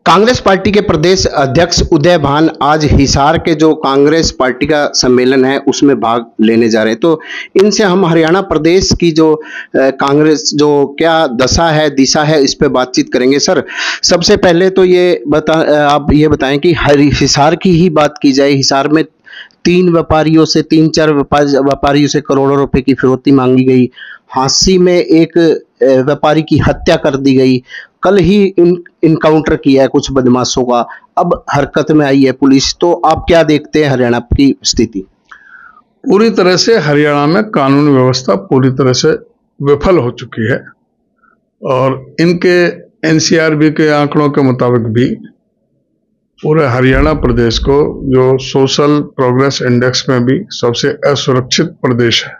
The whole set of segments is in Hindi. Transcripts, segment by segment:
कांग्रेस पार्टी के प्रदेश अध्यक्ष उदय भान आज हिसार के जो कांग्रेस पार्टी का सम्मेलन है उसमें भाग लेने जा रहे हैं। तो इनसे हम हरियाणा प्रदेश की जो कांग्रेस जो क्या दशा है दिशा है इस पे बातचीत करेंगे। सर, सबसे पहले तो आप ये बताएं कि हिसार की ही बात की जाए। हिसार में तीन चार व्यापारियों से करोड़ों रुपए की फिरौती मांगी गई। हांसी में एक व्यापारी की हत्या कर दी गई। कल ही इनकाउंटर किया है कुछ बदमाशों का। अब हरकत में आई है पुलिस। तो आप क्या देखते हैं हरियाणा की स्थिति? पूरी तरह से हरियाणा में कानून व्यवस्था पूरी तरह से विफल हो चुकी है और इनके एनसीआरबी के आंकड़ों के मुताबिक भी पूरे हरियाणा प्रदेश को जो सोशल प्रोग्रेस इंडेक्स में भी सबसे असुरक्षित प्रदेश है।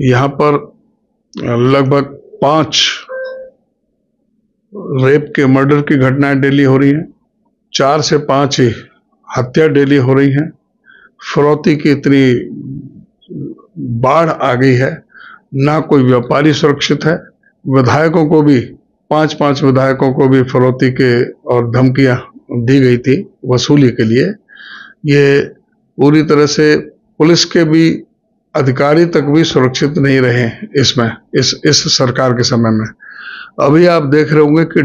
यहाँ पर लगभग 5 रेप के मर्डर की घटनाएं डेली हो रही हैं, 4 से 5 ही हत्या डेली हो रही हैं। फिरौती की इतनी बाढ़ आ गई है, ना कोई व्यापारी सुरक्षित है। विधायकों को भी 5-5 विधायकों को भी फिरौती के और धमकियां दी गई थी वसूली के लिए। ये पूरी तरह से पुलिस के भी अधिकारी तक भी सुरक्षित नहीं रहे इसमें इस सरकार के समय में। अभी आप देख रहे होंगे कि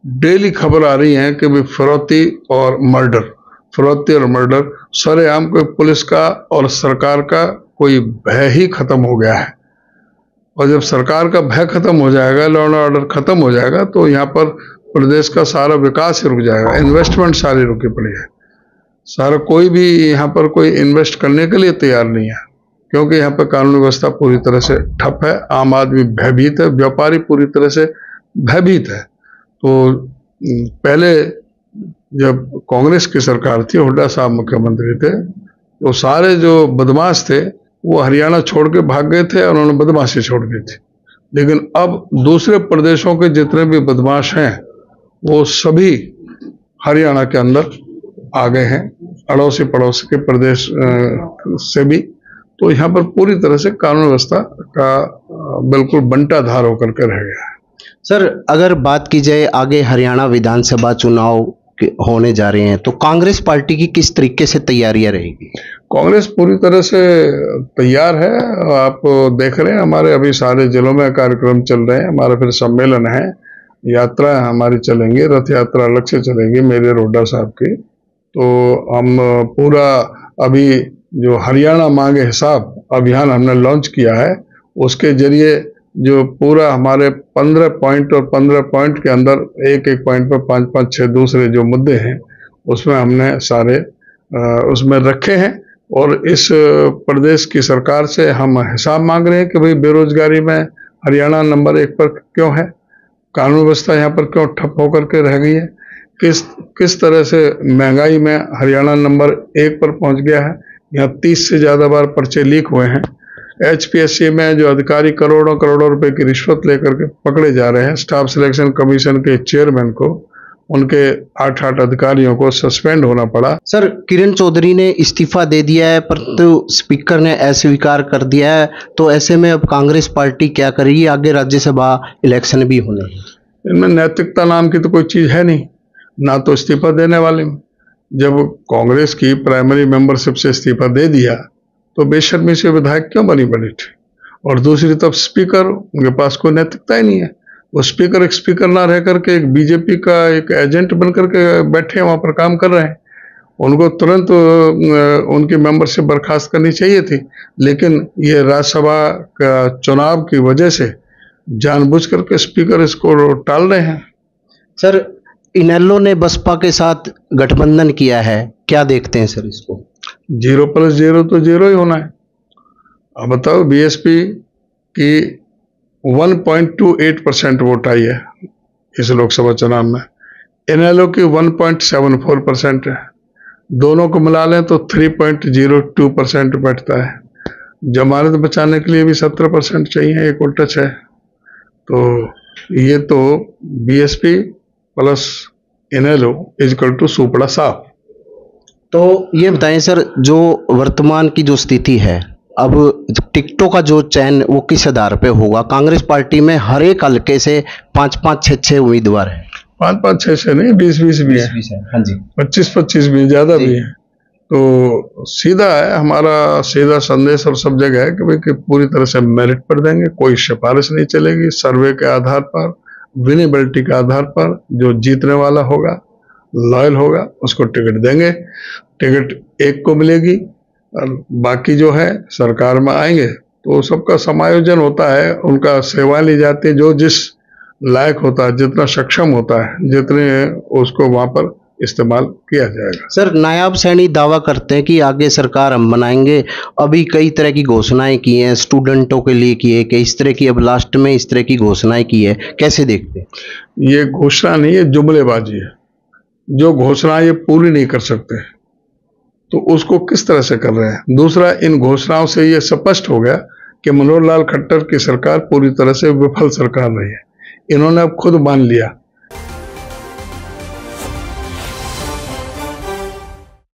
डेली खबर आ रही है कि भी फिरौती और मर्डर सरेआम कोई पुलिस का और सरकार का कोई भय ही खत्म हो गया है। और जब सरकार का भय खत्म हो जाएगा, लॉ एंड ऑर्डर खत्म हो जाएगा, तो यहाँ पर प्रदेश का सारा विकास ही रुक जाएगा। इन्वेस्टमेंट सारी रुकी पड़ी है। सारा कोई भी यहाँ पर कोई इन्वेस्ट करने के लिए तैयार नहीं है, क्योंकि यहाँ पर कानून व्यवस्था पूरी तरह से ठप है। आम आदमी भयभीत है, व्यापारी पूरी तरह से भयभीत है। तो पहले जब कांग्रेस की सरकार थी, हुड्डा साहब मुख्यमंत्री थे, तो सारे जो बदमाश थे वो हरियाणा छोड़ के भाग गए थे और उन्होंने बदमाशी छोड़ दी थी। लेकिन अब दूसरे प्रदेशों के जितने भी बदमाश हैं वो सभी हरियाणा के अंदर आ गए हैं, अड़ोसी पड़ोसी के प्रदेश से भी। तो यहाँ पर पूरी तरह से कानून व्यवस्था का बिल्कुल बंटाधार होकर के रह गया है। सर, अगर बात की जाए आगे हरियाणा विधानसभा चुनाव होने जा रहे हैं, तो कांग्रेस पार्टी की किस तरीके से तैयारियां रहेगी? कांग्रेस पूरी तरह से तैयार है। आप देख रहे हैं हमारे अभी सारे जिलों में कार्यक्रम चल रहे हैं। हमारा फिर सम्मेलन है, यात्रा हमारी चलेंगी, रथ यात्रा अलग से चलेगी मेरे रोडा साहब की। तो हम पूरा अभी जो हरियाणा मांगे हिसाब अभियान हमने लॉन्च किया है, उसके जरिए जो पूरा हमारे 15 पॉइंट और 15 पॉइंट के अंदर एक पॉइंट पर 5-5, 6 दूसरे जो मुद्दे हैं उसमें हमने सारे उसमें रखे हैं। और इस प्रदेश की सरकार से हम हिसाब मांग रहे हैं कि भाई बेरोजगारी में हरियाणा नंबर 1 पर क्यों है, कानून व्यवस्था यहाँ पर क्यों ठप होकर के रह गई है, किस तरह से महंगाई में हरियाणा नंबर 1 पर पहुंच गया है। यहाँ 30 से ज्यादा बार पर्चे लीक हुए हैं। HPSC में जो अधिकारी करोड़ों रुपए की रिश्वत लेकर के पकड़े जा रहे हैं। स्टाफ सिलेक्शन कमीशन के चेयरमैन को, उनके 8 अधिकारियों को सस्पेंड होना पड़ा। सर, किरण चौधरी ने इस्तीफा दे दिया है, परंतु स्पीकर ने अस्वीकार कर दिया है। तो ऐसे में अब कांग्रेस पार्टी क्या करेगी? आगे राज्यसभा इलेक्शन भी होने हैं। इनमें नैतिकता नाम की तो कोई चीज है नहीं, ना तो इस्तीफा देने वाले में। जब कांग्रेस की प्राइमरी मेंबरशिप से इस्तीफा दे दिया तो बेशर्मी से विधायक क्यों बनी थी? और दूसरी तरफ स्पीकर, उनके पास कोई नैतिकता ही नहीं है। वो स्पीकर एक स्पीकर ना रह करके एक बीजेपी का एक एजेंट बन करके बैठे वहां पर काम कर रहे हैं। उनको तुरंत उनकी मेंबरशिप बर्खास्त करनी चाहिए थी, लेकिन ये राज्यसभा का चुनाव की वजह से जानबूझ करके स्पीकर इसको टाल रहे हैं। सर, इनेलो ने बसपा के साथ गठबंधन किया है, क्या देखते हैं सर इसको? 0+0 तो 0 ही होना है। अब बताओ, बीएसपी की 1.28% वोट आई है इस लोकसभा चुनाव में, इनेलो की 1.74% है। दोनों को मिला लें तो 3.02% बैठता है। जमानत बचाने के लिए भी 17% चाहिए, एक और टच है। तो ये तो BSP plus INELO equal to सुपड़ा साफ। तो ये बताएं सर, जो वर्तमान की जो स्थिति है, अब टिकटों का जो चयन वो किस आधार पे होगा? कांग्रेस पार्टी में हर एक हल्के से 5-5, 6-6 उम्मीदवार हैं। 5-5, 6-6 नहीं, 20-20 भी है, 20 है। हाँ जी 25-25 भी, ज्यादा भी है। तो सीधा है हमारा, सीधा संदेश और सब जगह है कि भाई कि पूरी तरह से मेरिट पर देंगे, कोई सिफारिश नहीं चलेगी। सर्वे के आधार पर, विनेबिलिटी के आधार पर जो जीतने वाला होगा, लॉयल होगा, उसको टिकट देंगे। टिकट एक को मिलेगी और बाकी जो है सरकार में आएंगे तो सबका समायोजन होता है, उनका सेवा ली जाती है, जो जिस लायक होता है, जितना सक्षम होता है, जितने उसको वहां पर इस्तेमाल किया जाएगा। सर, नायाब सैनी दावा करते हैं कि आगे सरकार हम बनाएंगे। अभी कई तरह की घोषणाएं की हैं, स्टूडेंटों के लिए की है कि इस तरह की, अब लास्ट में इस तरह की घोषणाएं की है, कैसे देखते हैं? ये घोषणा नहीं है, जुमलेबाजी है। जो घोषणा ये पूरी नहीं कर सकते तो उसको किस तरह से कर रहे हैं। दूसरा, इन घोषणाओं से ये स्पष्ट हो गया कि मनोहर लाल खट्टर की सरकार पूरी तरह से विफल सरकार रही है। इन्होंने अब खुद मान लिया